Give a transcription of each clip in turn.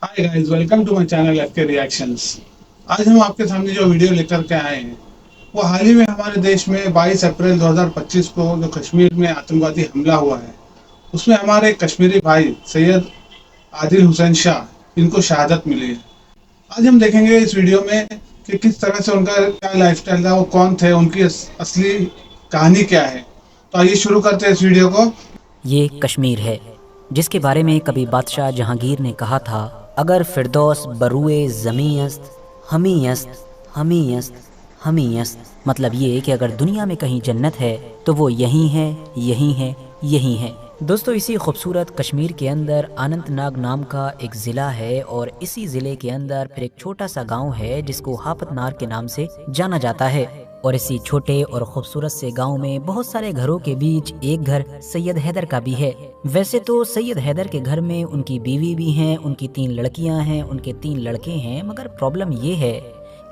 Hi guys, welcome to my channel FK reactions. आज हम आपके सामने जो वीडियो लेकर के आए हैं वो हाल ही में हमारे देश में 22 अप्रैल 2025 को जो कश्मीर में आतंकवादी हमला हुआ है उसमें हमारे कश्मीरी भाई सैयद आदिल हुसैन शाह इनको शहादत मिली है। आज हम देखेंगे इस वीडियो में कि किस तरह से उनका क्या लाइफस्टाइल था, वो कौन थे, उनकी असली कहानी क्या है। तो आइए शुरू करते हैं इस वीडियो को। ये कश्मीर है जिसके बारे में कभी बादशाह जहांगीर ने कहा था, अगर फिरदौस बरुए ज़मीयस्त हमीयस्त हमीयस्त हमीयस्त। मतलब ये कि अगर दुनिया में कहीं जन्नत है तो वो यहीं है, यहीं है, यहीं है। दोस्तों, इसी खूबसूरत कश्मीर के अंदर अनंतनाग नाम का एक ज़िला है और इसी ज़िले के अंदर फिर एक छोटा सा गांव है जिसको हापतनार के नाम से जाना जाता है। और इसी छोटे और खूबसूरत से गांव में बहुत सारे घरों के बीच एक घर सैयद हैदर का भी है। वैसे तो सैयद हैदर के घर में उनकी बीवी भी हैं, उनकी 3 लड़कियां हैं, उनके 3 लड़के हैं, मगर प्रॉब्लम ये है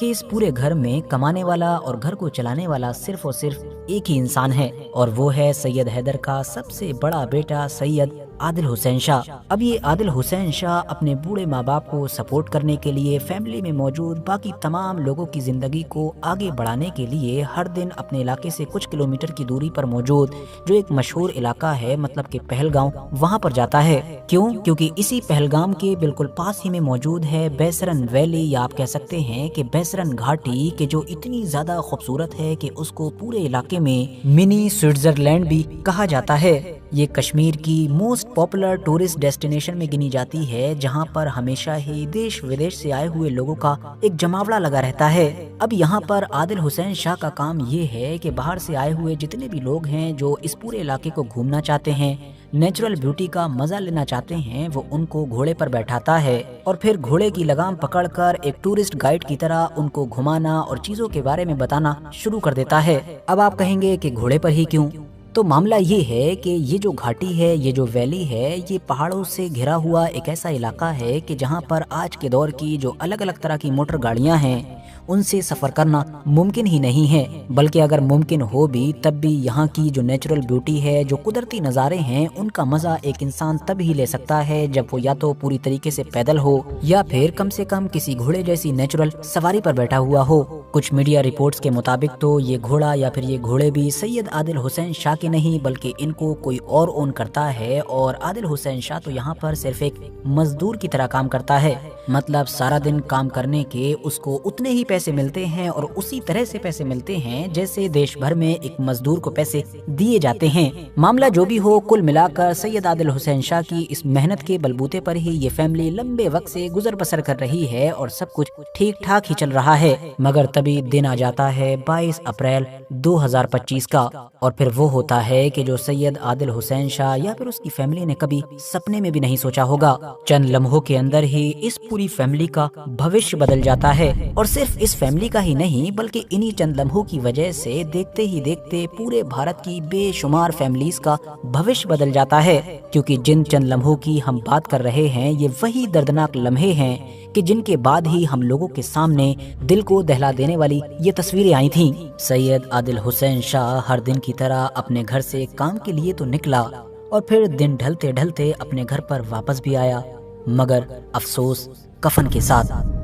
कि इस पूरे घर में कमाने वाला और घर को चलाने वाला सिर्फ और सिर्फ एक ही इंसान है, और वो है सैयद हैदर का सबसे बड़ा बेटा सैयद आदिल हुसैन शाह। अब ये आदिल हुसैन शाह अपने बूढ़े माँ बाप को सपोर्ट करने के लिए फैमिली में मौजूद बाकी तमाम लोगों की जिंदगी को आगे बढ़ाने के लिए हर दिन अपने इलाके से कुछ किलोमीटर की दूरी पर मौजूद जो एक मशहूर इलाका है, मतलब कि पहलगाम, वहाँ पर जाता है। क्यों? क्योंकि इसी पहलगाम के बिल्कुल पास ही में मौजूद है बैसरन वैली, या आप कह सकते हैं कि बैसरन घाटी, के जो इतनी ज्यादा खूबसूरत है कि उसको पूरे इलाके में मिनी स्विट्जरलैंड भी कहा जाता है। ये कश्मीर की मोस्ट पॉपुलर टूरिस्ट डेस्टिनेशन में गिनी जाती है, जहां पर हमेशा ही देश विदेश से आए हुए लोगों का एक जमावड़ा लगा रहता है। अब यहाँ पर आदिल हुसैन शाह का काम ये है कि बाहर से आए हुए जितने भी लोग हैं जो इस पूरे इलाके को घूमना चाहते हैं, नेचुरल ब्यूटी का मजा लेना चाहते हैं, वो उनको घोड़े पर बैठाता है और फिर घोड़े की लगाम पकड़कर एक टूरिस्ट गाइड की तरह उनको घुमाना और चीजों के बारे में बताना शुरू कर देता है। अब आप कहेंगे कि घोड़े पर ही क्यों? तो मामला ये है कि ये जो घाटी है, ये जो वैली है, ये पहाड़ों से घिरा हुआ एक ऐसा इलाका है कि जहाँ पर आज के दौर की जो अलग अलग तरह की मोटर गाड़ियाँ हैं उनसे सफ़र करना मुमकिन ही नहीं है। बल्कि अगर मुमकिन हो भी तब भी यहाँ की जो नेचुरल ब्यूटी है, जो कुदरती नज़ारे हैं, उनका मज़ा एक इंसान तब ही ले सकता है जब वो या तो पूरी तरीके से पैदल हो या फिर कम से कम किसी घोड़े जैसी नेचुरल सवारी पर बैठा हुआ हो। कुछ मीडिया रिपोर्ट्स के मुताबिक तो ये घोड़ा या फिर ये घोड़े भी सैयद आदिल हुसैन शाह के नहीं बल्कि इनको कोई और ओन करता है, और आदिल हुसैन शाह तो यहाँ पर सिर्फ एक मजदूर की तरह काम करता है। मतलब सारा दिन काम करने के उसको उतने ही पैसे मिलते हैं और उसी तरह से पैसे मिलते हैं जैसे देश भर में एक मजदूर को पैसे दिए जाते हैं। मामला जो भी हो, कुल मिलाकर सैयद आदिल हुसैन शाह की इस मेहनत के बलबूते पर ही ये फैमिली लंबे वक्त से गुजर बसर कर रही है और सब कुछ ठीक ठाक ही चल रहा है। मगर तभी दिन आ जाता है 22 अप्रैल 2025 का, और फिर वो होता है कि जो सैयद आदिल हुसैन शाह या फिर उसकी फैमिली ने कभी सपने में भी नहीं सोचा होगा। चंद लम्हों के अंदर ही इस पूरी फैमिली का भविष्य बदल जाता है, और सिर्फ इस फैमिली का ही नहीं बल्कि इन्हीं चंद लम्हों की वजह से देखते ही देखते पूरे भारत की बेशुमार फैमिलीज का भविष्य बदल जाता है। क्योंकि जिन चंद लम्हों की हम बात कर रहे हैं ये वही दर्दनाक लम्हे हैं कि जिनके बाद ही हम लोगों के सामने दिल को दहला देने वाली ये तस्वीरें आई थीं। सैयद आदिल हुसैन शाह हर दिन की तरह अपने घर से काम के लिए तो निकला और फिर दिन ढलते ढलते अपने घर पर वापस भी आया, मगर अफसोस कफन के साथ।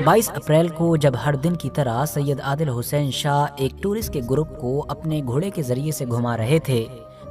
22 अप्रैल को जब हर दिन की तरह सैयद आदिल हुसैन शाह एक टूरिस्ट के ग्रुप को अपने घोड़े के जरिए से घुमा रहे थे,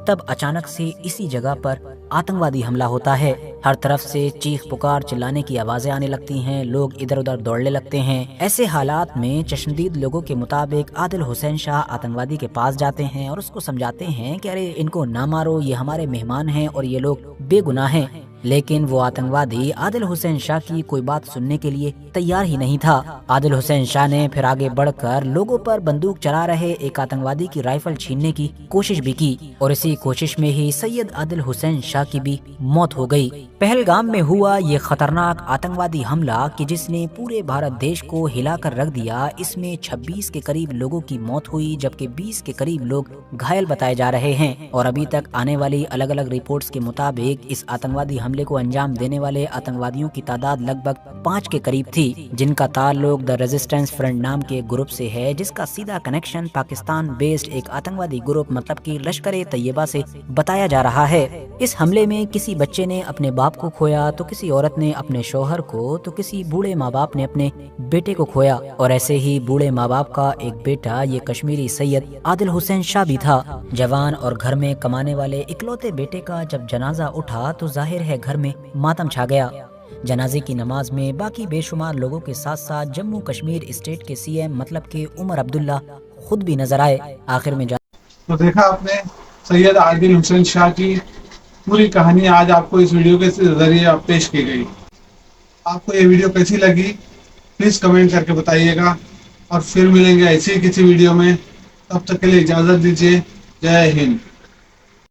तब अचानक से इसी जगह पर आतंकवादी हमला होता है। हर तरफ से चीख पुकार चिल्लाने की आवाजें आने लगती हैं, लोग इधर उधर दौड़ने लगते हैं। ऐसे हालात में चश्मदीद लोगों के मुताबिक आदिल हुसैन शाह आतंकवादी के पास जाते हैं और उसको समझाते हैं कि अरे इनको ना मारो, ये हमारे मेहमान हैं और ये लोग बेगुनाह हैं। लेकिन वो आतंकवादी आदिल हुसैन शाह की कोई बात सुनने के लिए तैयार ही नहीं था। आदिल हुसैन शाह ने फिर आगे बढ़कर लोगों पर बंदूक चला रहे एक आतंकवादी की राइफल छीनने की कोशिश भी की, और इसी कोशिश में ही सैयद आदिल हुसैन शाह की भी मौत हो गई। पहलगाम में हुआ ये खतरनाक आतंकवादी हमला कि जिसने पूरे भारत देश को हिलाकर रख दिया, इसमें 26 के करीब लोगों की मौत हुई जबकि 20 के करीब लोग घायल बताए जा रहे हैं। और अभी तक आने वाली अलग अलग रिपोर्ट्स के मुताबिक इस आतंकवादी हमले को अंजाम देने वाले आतंकवादियों की तादाद लगभग 5 के करीब थी। تھی جن کا تعلق دا ریزسٹنس فرنٹ نام کے گروپ سے ہے، جس کا سیدھا کنیکشن پاکستان بیسڈ ایک آتنکوادی گروپ مطلب کہ لشکر طیبہ سے بتایا جا رہا ہے۔ اس حملے میں کسی بچے نے اپنے باپ کو کھویا، تو کسی عورت نے اپنے شوہر کو، تو کسی بوڑھے ماں باپ نے اپنے بیٹے کو کھویا، اور ایسے ہی بوڑھے ماں باپ کا ایک بیٹا یہ کشمیری سید عادل حسین شاہ بھی تھا، جوان اور گھر میں کمانے والے اکلوتے بیٹے کا جب جنازہ اٹھا تو ظاہر ہے گھر میں ماتم چھا گیا۔ جنازے کی نماز میں باقی بے شمار لوگوں کے ساتھ ساتھ جموں کشمیر اسٹیٹ کے سی ایم مطلب کہ عمر عبداللہ خود بھی نظر آئے۔ آخر میں تو دیکھا آپ نے سید عادل حسین شاہ کی پوری کہانی آج آپ کو اس ویڈیو کے ذریعے پیش کی گئی۔ آپ کو یہ ویڈیو کیسی لگی پلیز کمنٹ کر کے بتائیے گا، اور پھر ملیں گے ایسی کسی ویڈیو میں، تب تک کے لیے اجازت دیجیے۔ جے ہند۔